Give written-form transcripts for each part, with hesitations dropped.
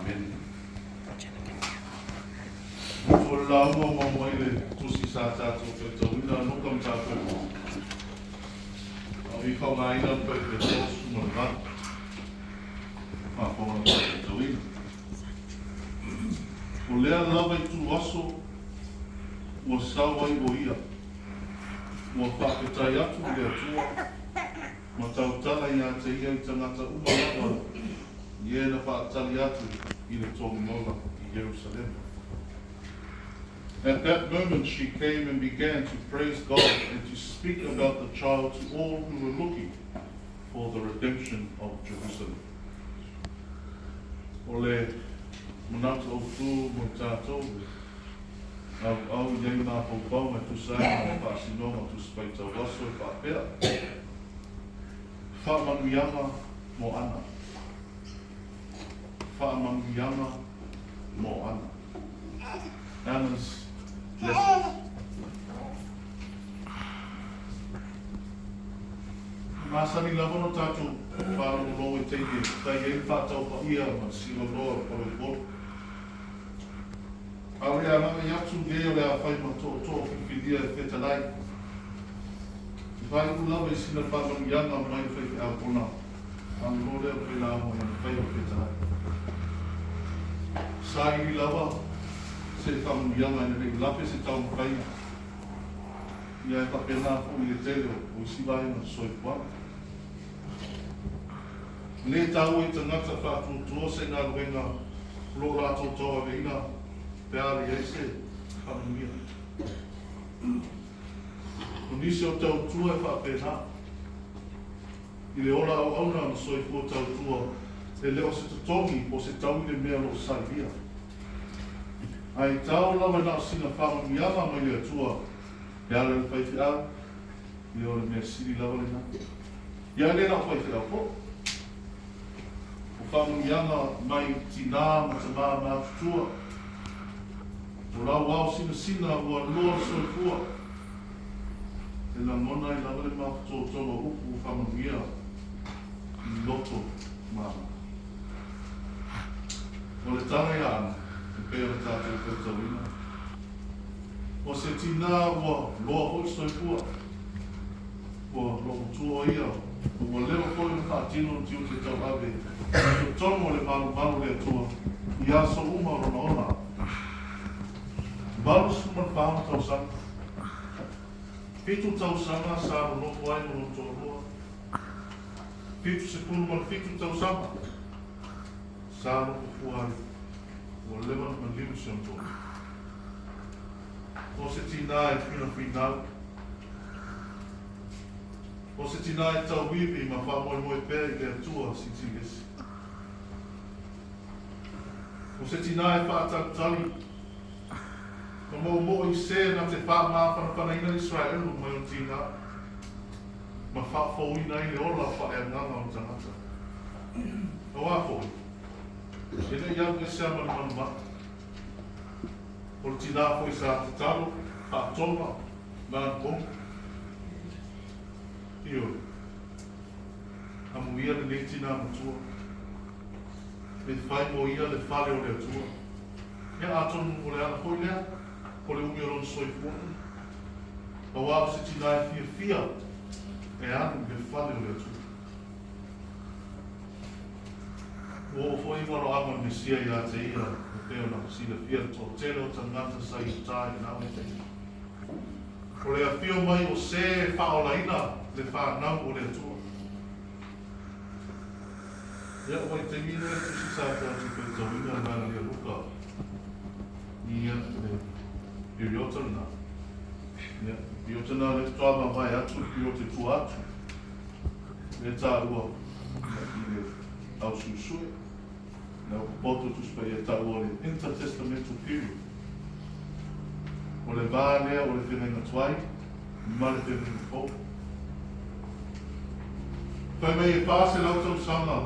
Amen. O launga mamaile tusi sa tātou whaitawina nukam tātou. Au I whaungaina pai pe tōsu mana whakona whaitawina. O lea lawa I tu aso, ua sawa I o ia. Ua whaketai atu lea tua. Ma tautala I a te ia I tangata umalawa. Ie na whaatali atu I le tōngi mola I Jerusalem. At that moment she came and began to praise God and to speak about the child to all who were looking for the redemption of Jerusalem. Ole manatu o tu mo tātou au iei nā paupau me tu sai ma whaasinonga tu spaita waso e whaapea. Whaamanuianga mo ana. Whaamanuianga mo ana. Anna's blessings. Masani lava no tātou whāro no e teike, tai e whātau pa ia ma silo loa pole pole. Aure a nanga yatu geo le a whai ma tō whiwhidia e whetalai. I whai u lava I sina whamanu ianga mai whai ki au pona. Ang no leo whi la mo i whai o whetalai. Sa I lava, se whamanu ianga ina rei lape se tau mkaina. Ia e whapena po I le tele o I siwai na soi puana. Le tau I tangata whātutua se ngā ruenga lo rātou toa veina peari Iose whanuia. O nisi o tau tua e whapena. I le ora au auna na soi pua tau tua e leo se tutongi o se tau I le mea lo saivia. Ai tau lawa na sina whanuianga mai le tua e ale le whaifi au I o le mea siri lawa le na. Ia le na whaifi au po. O whanuianga mai tina ma te maa mātutua. O rau au sina ua loa soi pua. E la mona I lawa le mātutua upu o whanuia I loto māma. O le tana I ana, e pēr o tātou kōtawina. O se tina ua loa hoi soi pua. Ua loko tua ia. Ua lewa koi na whaatino tiu te tau ave. O tono le malu le tua. I aso uma rona ona. Malu suman whaama tau sanga. Pitu tau sanga sa loko ai no tō roa. Pitu se punu man pitu tau sanga. Sa loko fuari. Ua lewa man limu se on tōna. O se tina e whina. O se tina e tau wipi ma whamoe pēr I le atua si tigesi. O se tina e whaatatali. O mo I se na te whaamāwhana ina Israelu mai o tina. Ma whaafouina I le ola whaeanganga o tangata. O whafou. E le iau e sea manu mata. O le tina foi sa te talo, whaatoma, mana pong. Io. Amu ia le nei tina matua. Me whai mo ia le whale o le atua. Ia atonu o le ana hoi lea, o le umi o lon soi puana. A wao se tina e fia e anu le whale o le atua. O foi waro ama mesia ia te ia, peo na sila fia tō tero tangata sa I tāi nā me te. O le a fio mai o se whaolaina le whanau o le atua. Ia o mai te mine e tusi sāta ati pe tawina nana lea luka. Ia le piriotana. Ia piriotana le tuama mai atu, piriote tu atu. Le tā ua, I le au susue. Na o poto tu spai e tau o le intertestamental period. O le vā lea o le whenenga tuai, ma le whenenga pō. Pai mei e pāse lau tau sanga,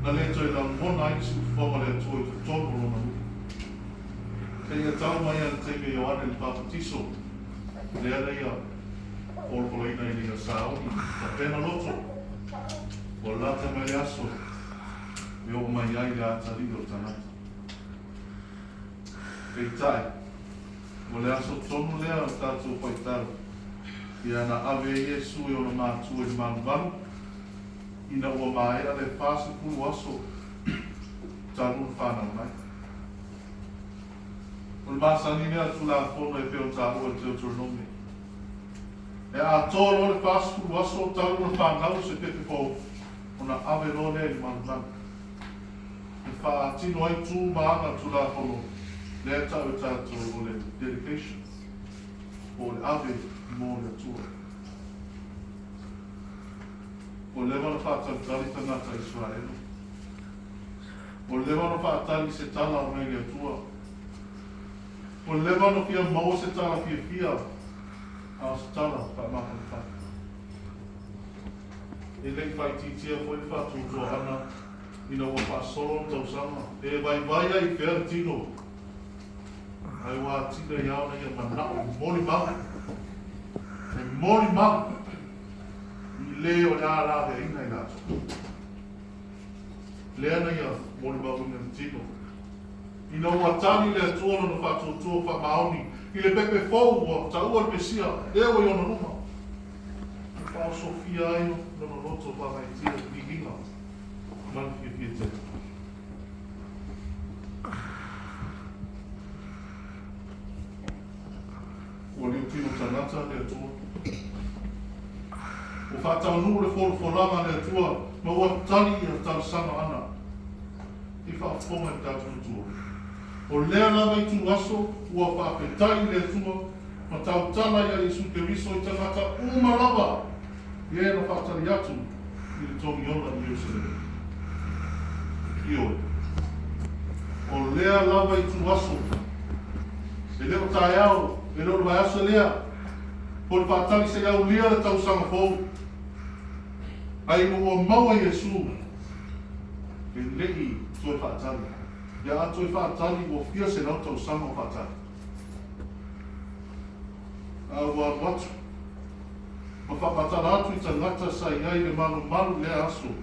na le toi lau mona I si uwhonga le atoi ka tono rona muki. Kei a tau mai an te mei o ane le papatiso, le ana ia, o le polaina I ni a saoni, ka pena loto, o lata mai aso, e o mai ai le atari o tanata. Kei tai, o le aso tonu lea o tātou paitaro, i ana ave Iesu e o na Matū e manu ina ua maea le pāse pulu aso, tānu whanau mai. O le māsani lea tu la fono e peo tāu e teo turnome. E a tōro le pāse pulu aso, tānu whanau se pepe pou, o na ave lo lea i manu. E whaatino ai tū maanga tu la fono, lea tau e tātou o le dedication, o le ave mō le tua. O lewa na whaatalitali tangata Israelu. O lewa na whaatali se tala o nei le tua. O lewa na pia mau se tala pia a se tala whaamaka le whaka. E lei whai titia fo i whatu tua ana ina ua whaasolo tau sama. E vai ai pēra tino. Ai wā tina iau na ia manao mori mau. E mori mau. I leo le ara de ina i lato. Lea na ia mori mau ina tino. Ina ua tani le tuono na whatu tua wha maoni. I le pepe fau ua ta ua mesia. Ewa i ona numa. I whao Sofia aio nono loto wha mai tia i hinga. Manu fia te. Ua leo tino tanata le tua. O whātau nuu le wholanga le tua, ma ua tali i a tau sama ana. I whaafonga i tātou tua. O lea lava i tu aso, ua whaapetai le tua, ma tau tala i a Isu Keriso i tangata umalava. I e no whaatali atu i le tongi ona i Iose. Ioi. O lea lava i tu aso, e leo tae au, e leo vai aso lea, po le whaatali se au lia le tau sanga fōu. Ai mo maua Iesu, e lei toi whaatali. Ia a toi whaatali o fia se nau tau sanga o whaatali. A ua watu. Ma whapatara atu i tangata sa iai le manu lea aso.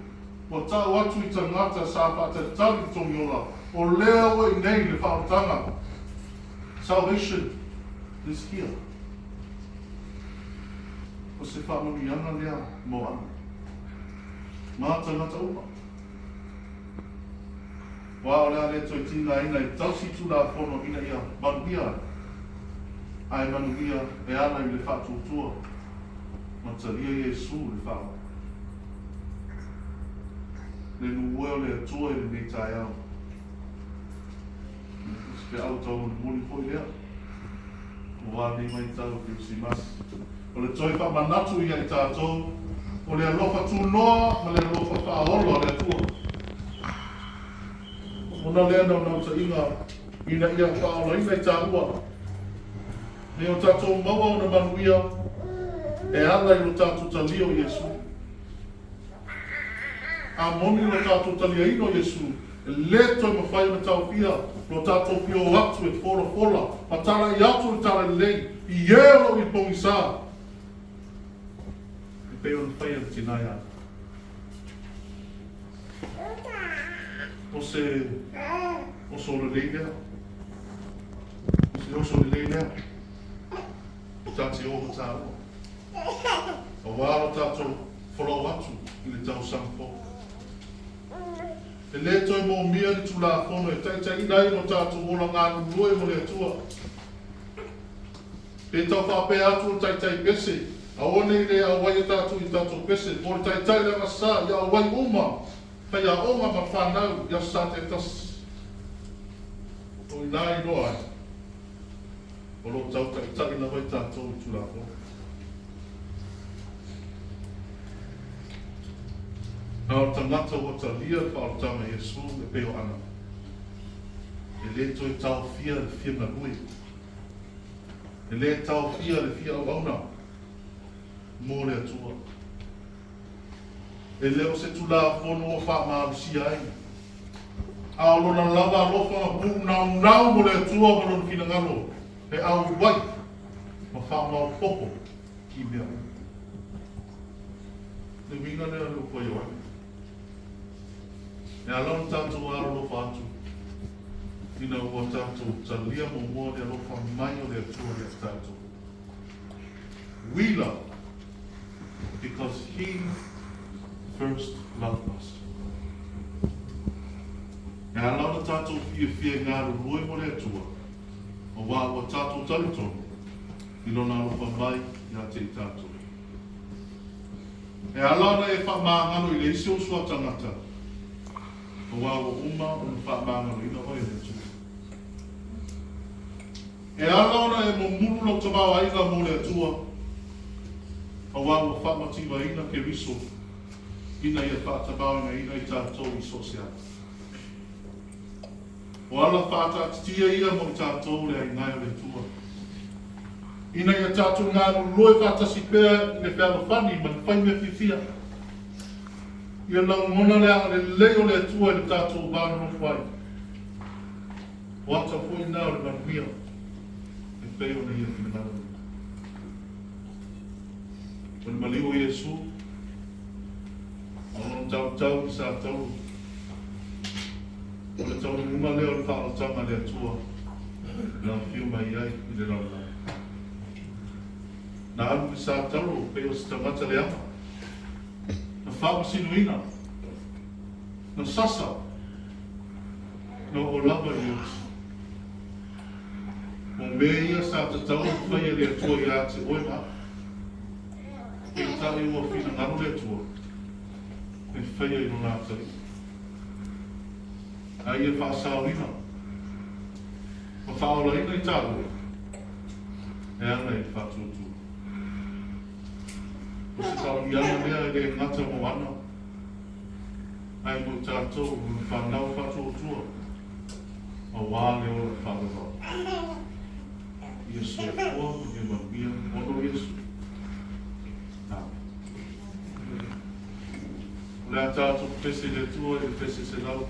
Wa tau atu i tangata sa whaatali tongi ola. O lea o i nei le whaatanga. Salvation is here. O se whamuni anga lea mo ana. Mā tangata upa. Wā o lea le toi tina ina i tausi tu la whono ina ia manuia. Ai manuia e ana i le whatutua. Ma talia Iesu le whao. Le nuweo le atua i le nei tai au. Pe au tau muni hoi lea. O wā nei mai tau ki usi masi. O le toi whamanatu ia i tātou. O le alofa tu noa, ma le alofa whaaholo le atua. Ona lea nau nau ta ina ia whaola ina i tā ua. Ne o tātou maua o na manuia, e ala i lo tātou talio Iesu. A moni lo tātou talia ino Iesu, e le toi mawhai na tau pia, lo tātou pia o atu e fola, ma tala i atu i tala i lei, i ero i pongi sā. Peo na whaia na tinai ana. O se ora lei lea. O se oso le lei lea. I tāti o ta ua. O wāro tātou wholau atu i le tau sampo. E le toi mō mia ni tu la whono e tai inai no tātou ola ngā nurue mo le atua. Pe tau whape atu o tai pese. A one le a wai tātou i tātou pese, por tai la masa, ia wai uma, pai a oma ma whanau, ia sa te tas. O i nai noa ai. O lo tau tai na wai tātou i tula po. A o tangata o talia, pa o tama Iesu, e peo ana. E le toi tau fia le fia na lui. E le tau fia le fia au auna. Mō le atua. E leo se tu la whono o wha maarusia ai. A o lona lava lofa ma pū nau mo le atua mo lona kina ngalo. E au wai ma wha mau popo ki mea. Le winga lea leo koe wai. E alona tātou aro atu. Ina ua tātou talia mo mua le alofa mai o le atua le tātou. We love because he first loved us. E alona tātou fia ngā rurui mo le atua. O wā ua tātou talitonu. Ilona alofa mai ia te tātou. E alona e whamāngano I le isi o sua tangata. O wā ua uma o le whamāngano ina hoi le atua. E alona e mo mulu lo tamau aina mo le atua. O wā ua whamatima ina ke riso. Ina ia whātamau ina I tātou I sosial. O ala whātātia ia mo tātou le ainai o le tua. Ina ia tātou ngā loe whātasi pēr le whālo whani man whai me whiwhia. Ia lau ngona le leo le tua le tātou wāna no whai. O ata fwoi nao le manuia. E pēo na ia kina ngana. O le maliu Iesu. O tau ki sa tau. O le tau uma leo le whaala tanga le atua. Nā whiu mai ai I le rau. Na alu ki sa tau peo si tangata le ama. Na whaama sinuina. Na sasa. Na o lava Iesu. Mo mea sa te tau whaia le atua I a te oima. E tau I ua whina ngaro le atua. E whaia I no nātari. Ai e whaasāwina. Ma whaola ina I tāu. E ana I whātutu. O se tau I ana mea I le ngata mo ana. Ai mo tātou I whanau whātutua. A wāle o le whanau. Iesu e kua, e mamia, ono Iesu. Amen. Le a tātou pese le tua, e pese se lau